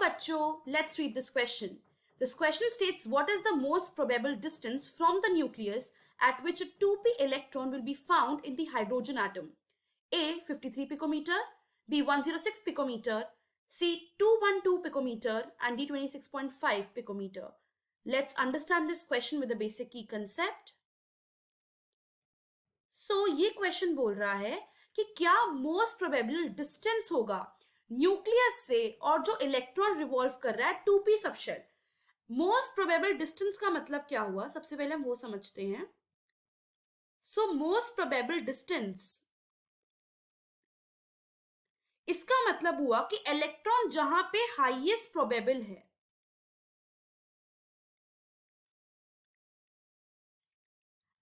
बच्चों, let's read this question. This question states what is the most probable distance from the nucleus at which a 2p electron will be found in the hydrogen atom? A 53 picometer, B 106 picometer, C 212 picometer, and D 26.5 picometer. Let's understand this question with a basic key concept. So ये question बोल रहा है कि क्या most probable distance होगा nucleus से और जो इलेक्ट्रॉन रिवॉल्व कर रहा है 2p subshell. Most probable distance का मतलब क्या हुआ, सबसे पहले हम वो समझते हैं. सो मोस्ट प्रोबेबल डिस्टेंस, इसका मतलब हुआ कि इलेक्ट्रॉन जहां पे हाईएस्ट प्रोबेबल है,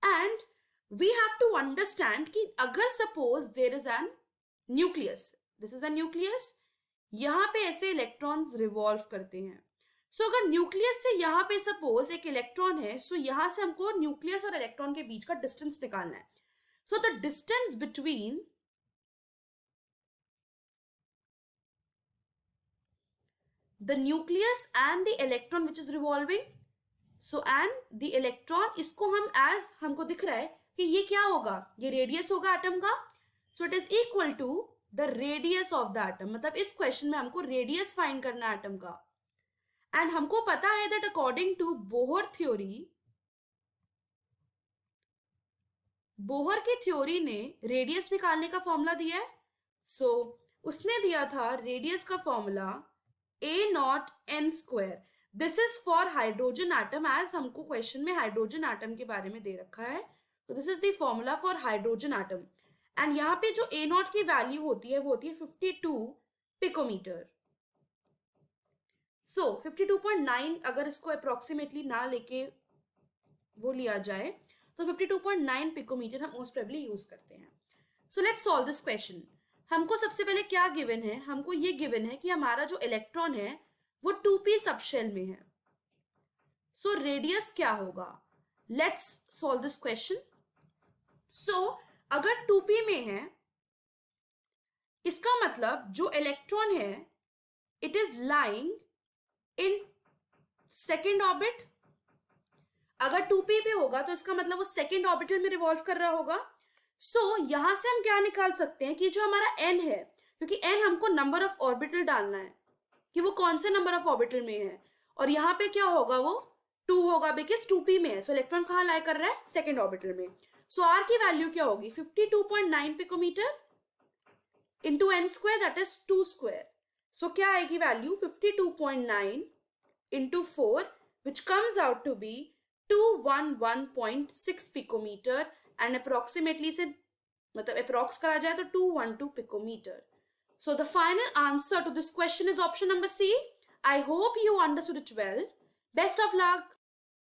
and we have to understand कि अगर suppose there is an nucleus, this is a nucleus, यहां पे ऐसे इलेक्ट्रॉन्स रिवॉल्व करते हैं. सो अगर न्यूक्लियस से यहां पे सपोज एक इलेक्ट्रॉन है, सो यहां से हमको न्यूक्लियस और इलेक्ट्रॉन के बीच का डिस्टेंस निकालना है. So the distance between the nucleus and the electron which is revolving, so and the electron, इसको हम as हमको दिख रहा है कि ये क्या होगा, ये रेडियस होगा एटम का. So it is equal to the radius of the atom. मतलब इस क्वेश्चन में हमको रेडियस फाइंड करना है एटम का. एंड हमको पता है that according to Bohr theory, Bohr की थ्योरी ने रेडियस निकालने का फॉर्मूला दिया है. सो उसने दिया था रेडियस का formula A naught n square. This is for hydrogen atom, as हमको क्वेश्चन में हाइड्रोजन एटम के बारे में दे रखा है. तो this is the formula for hydrogen atom. And यहाँ पे जो A नॉट की वैल्यू होती है वो होती है 52 पिकोमीटर. सो 52.9 अगर इसको अप्रोक्सीमेटली ना लेके वो लिया जाए तो 52.9 पिकोमीटर हम मोस्ट प्रोबेबली यूज करते हैं. So let's solve this question. हमको सबसे पहले क्या गिवन है, हमको ये गिवन है कि हमारा जो इलेक्ट्रॉन है वो 2p सबशेल में है. सो रेडियस क्या होगा, लेट्स सॉल्व दिस क्वेश्चन. सो अगर 2p में है, इसका मतलब जो इलेक्ट्रॉन है it is lying in second orbit. अगर 2p पे होगा तो इसका मतलब वो सेकेंड ऑर्बिटल में रिवॉल्व कर रहा होगा. सो यहां से हम क्या निकाल सकते हैं कि जो हमारा n है, क्योंकि n हमको नंबर ऑफ ऑर्बिटल डालना है कि वो कौन से नंबर ऑफ ऑर्बिटल में है, और यहाँ पे क्या होगा वो 2 होगा बिकॉज 2p में है. सो इलेक्ट्रॉन कहाँ लाई कर रहा है, सेकेंड ऑर्बिटल में. सो r की वैल्यू क्या होगी, 52.9 picometre into n square, that is 2 square. So क्या आएगी value 52.9 into 4 which comes out to be 211.6 picometre. And approximately से मतलब अप्रोक्स करा जाए तो 212 picometre. So the final answer to this question is option number C. I hope you understood it well. Best of luck.